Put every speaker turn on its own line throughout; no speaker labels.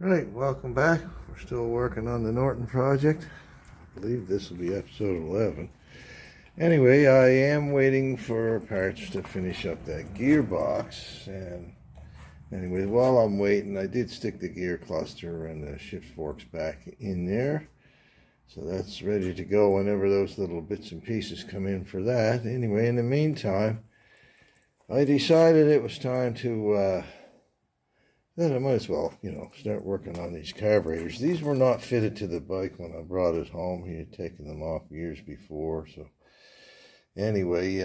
Right, welcome back. We're still working on the Norton project. I believe this will be episode 11. Anyway, I am waiting for parts to finish up that gearbox. And anyway, while I'm waiting, I did stick the gear cluster and the shift forks back in there. So that's ready to go whenever those little bits and pieces come in for that. Anyway, in the meantime, I decided it was time to then I might as well, start working on these carburetors. These were not fitted to the bike when I brought it home. He had taken them off years before. So anyway,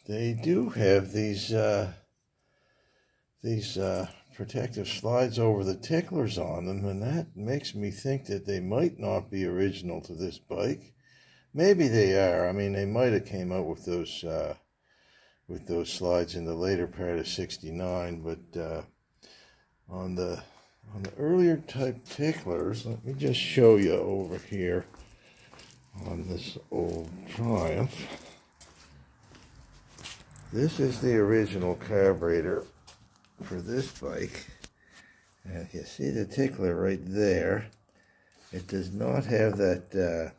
they do have these protective slides over the ticklers on them, and that makes me think that they might not be original to this bike. Maybe they are. I mean, they might have came out with those slides in the later part of '69, but on the earlier type ticklers, let me just show you over here on this old Triumph. This is the original carburetor for this bike, and you see the tickler right there. It does not have that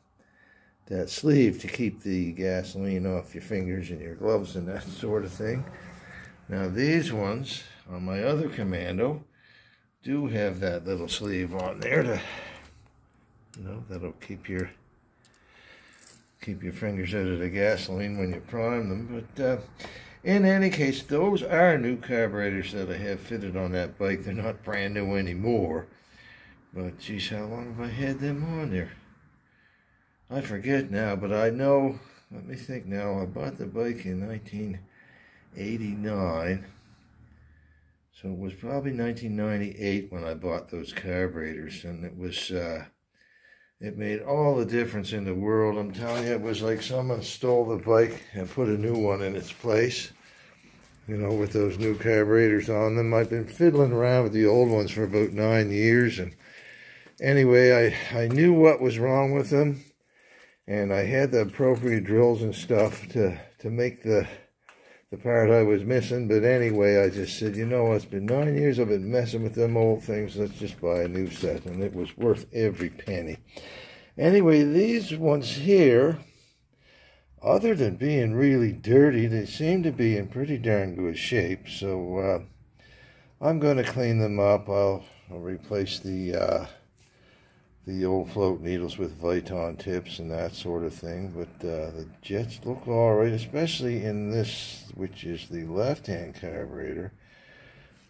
sleeve to keep the gasoline off your fingers and your gloves and that sort of thing. Now these ones on my other Commando do have that little sleeve on there to, that'll keep your fingers out of the gasoline when you prime them. But in any case, those are new carburetors that I have fitted on that bike. They're not brand new anymore. But geez, how long have I had them on there? I forget now, but I know, let me think now, I bought the bike in 1989. So it was probably 1998 when I bought those carburetors, and it was, it made all the difference in the world. I'm telling you, it was like someone stole the bike and put a new one in its place, with those new carburetors on them. I've been fiddling around with the old ones for about 9 years, and anyway, I knew what was wrong with them, and I had the appropriate drills and stuff to make the part I was missing. But anyway, I just said, it's been 9 years I've been messing with them old things. Let's just buy a new set. And it was worth every penny. Anyway, these ones here, other than being really dirty, they seem to be in pretty darn good shape. So I'm going to clean them up. I'll replace the old float needles with Viton tips and that sort of thing, but the jets look all right, especially in this, which is the left-hand carburetor.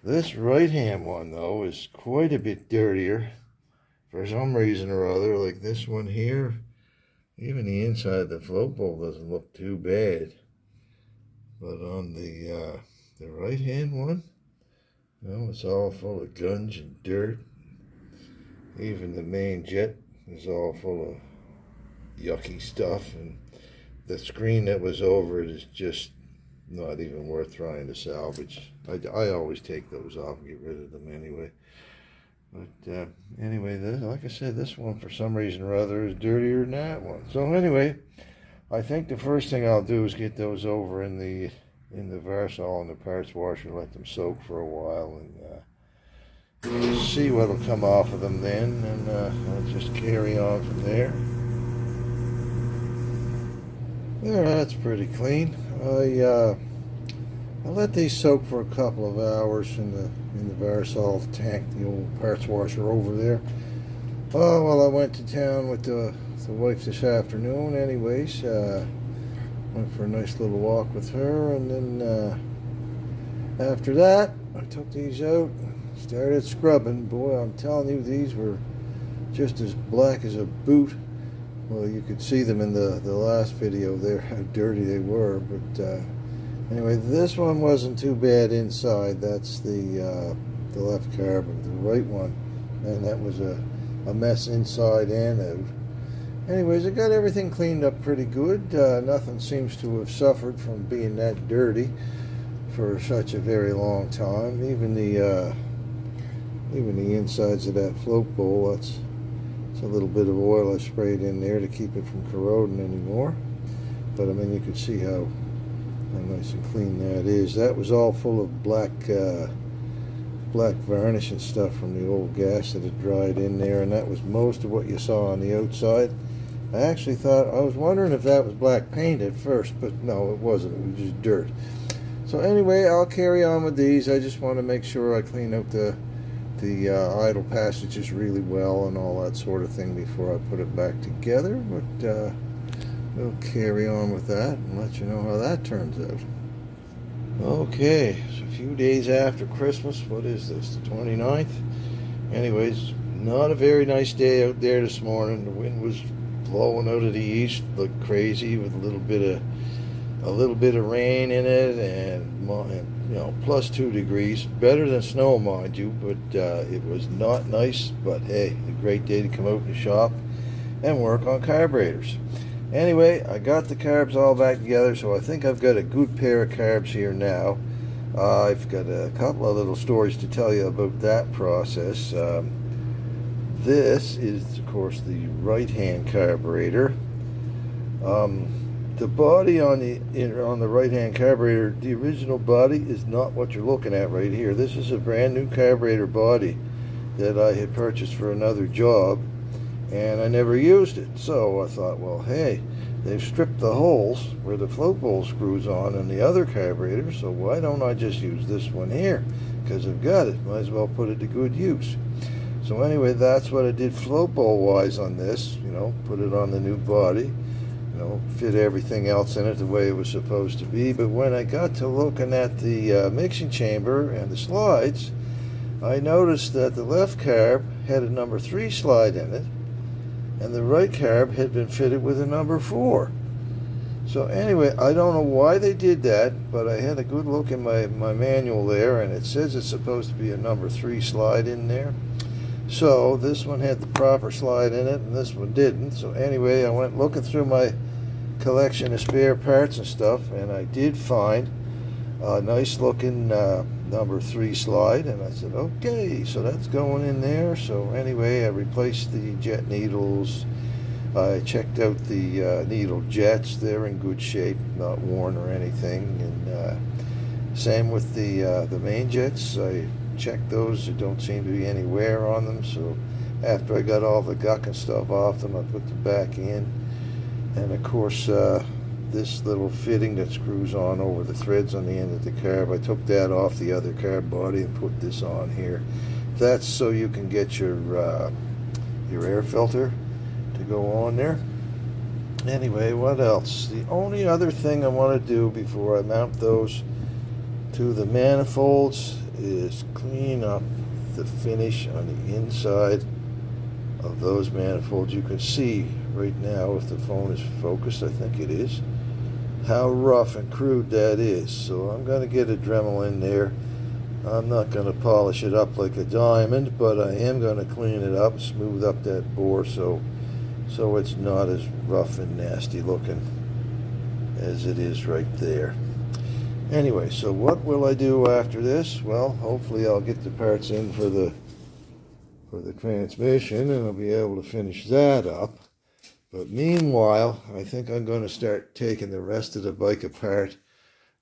This right-hand one, though, is quite a bit dirtier for some reason or other. Like this one here, even the inside of the float bowl doesn't look too bad, but on the right-hand one, it's all full of gunge and dirt. Even the main jet is all full of yucky stuff, and the screen that was over it is just not even worth trying to salvage. I always take those off and get rid of them anyway. But anyway, like I said, this one for some reason or other is dirtier than that one. So anyway, I think the first thing I'll do is get those over in the Varsol and the parts washer, let them soak for a while, and see what'll come off of them then, and I'll just carry on from there. There, that's pretty clean. I let these soak for a couple of hours in the Varsol tank, the old parts washer over there. Oh, well, I went to town with the wife this afternoon anyways. Went for a nice little walk with her, and then after that I took these out, started scrubbing. Boy, I'm telling you, these were just as black as a boot. Well, you could see them in the last video there, how dirty they were. But anyway, this one wasn't too bad inside. That's the left carb. The right one, and that was a mess inside and out. Anyways, I got everything cleaned up pretty good. Nothing seems to have suffered from being that dirty for such a very long time. Even the insides of that float bowl, it's a little bit of oil I sprayed in there to keep it from corroding anymore. But I mean, you can see how nice and clean that is. That was all full of black black varnish and stuff from the old gas that had dried in there, and that was most of what you saw on the outside. I actually thought, I was wondering if that was black paint at first, but no, it wasn't. It was just dirt. So anyway, I'll carry on with these. I just want to make sure I clean out the idle passages really well and all that sort of thing before I put it back together. But we'll carry on with that and let you know how that turns out. Okay, so a few days after Christmas. What is this, the 29th? Anyways, not a very nice day out there this morning. The wind was blowing out of the east, looked crazy, with a little bit of rain in it, and you know, plus 2 degrees. Better than snow, mind you, but it was not nice. But hey, a great day to come out in the shop and work on carburetors. Anyway, I got the carbs all back together, so I think I've got a good pair of carbs here now. I've got a couple of little stories to tell you about that process. This is, of course, the right-hand carburetor. The body on the right-hand carburetor, the original body, is not what you're looking at right here. This is a brand new carburetor body that I had purchased for another job, and I never used it. So I thought, well, hey, they've stripped the holes where the float bowl screws on in the other carburetor, so why don't I just use this one here? Because I've got it, might as well put it to good use. So anyway, that's what I did float bowl wise on this. You know, put it on the new body, you know, fit everything else in it the way it was supposed to be. But when I got to looking at the mixing chamber and the slides, I noticed that the left carb had a number 3 slide in it, and the right carb had been fitted with a number 4. So anyway, I don't know why they did that, but I had a good look in my manual there, and it says it's supposed to be a number 3 slide in there. So this one had the proper slide in it, and this one didn't. So anyway, I went looking through my collection of spare parts and stuff, and I did find a nice looking number 3 slide, and I said, okay, so that's going in there. So anyway, I replaced the jet needles. I checked out the needle jets. They're in good shape, not worn or anything. And same with the main jets. I checked those. There don't seem to be any wear on them. So after I got all the guck and stuff off them, I put them back in. And of course, this little fitting that screws on over the threads on the end of the carb, I took that off the other carb body and put this on here. That's so you can get your air filter to go on there. Anyway, what else? The only other thing I want to do before I mount those to the manifolds is clean up the finish on the inside of those manifolds. You can see right now, if the phone is focused, I think it is, how rough and crude that is. So I'm going to get a Dremel in there. I'm not going to polish it up like a diamond, but I am going to clean it up, smooth up that bore so it's not as rough and nasty looking as it is right there. Anyway, so what will I do after this? Well, hopefully I'll get the parts in for the transmission, and I'll be able to finish that up. But meanwhile, I think I'm going to start taking the rest of the bike apart.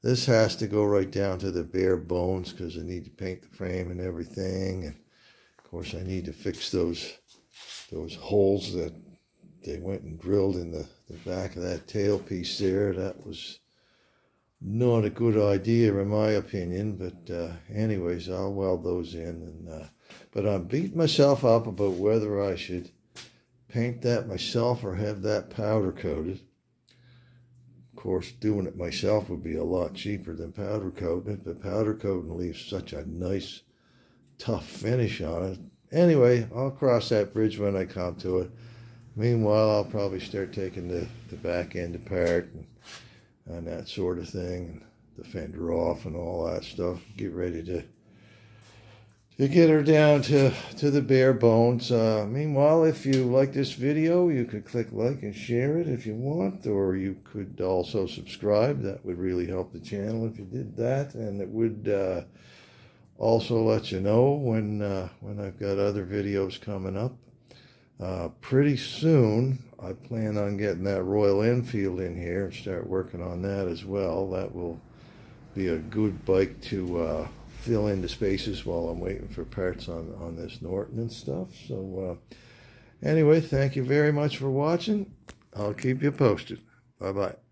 This has to go right down to the bare bones because I need to paint the frame and everything. And of course, I need to fix those holes that they went and drilled in the back of that tailpiece there. That was not a good idea in my opinion, but anyways, I'll weld those in. And but I'm beating myself up about whether I should paint that myself or have that powder coated. Of course, doing it myself would be a lot cheaper than powder coating it, but powder coating leaves such a nice tough finish on it. Anyway, I'll cross that bridge when I come to it. Meanwhile, I'll probably start taking the back end apart and that sort of thing, and the fender off and all that stuff. Get ready to get her down to the bare bones. Meanwhile, if you like this video, you could click like and share it if you want, or you could also subscribe. That would really help the channel if you did that, and it would also let you know when I've got other videos coming up. Pretty soon, I plan on getting that Royal Enfield in here and start working on that as well. That will be a good bike to fill in the spaces while I'm waiting for parts on this Norton and stuff. So anyway, thank you very much for watching. I'll keep you posted. Bye-bye.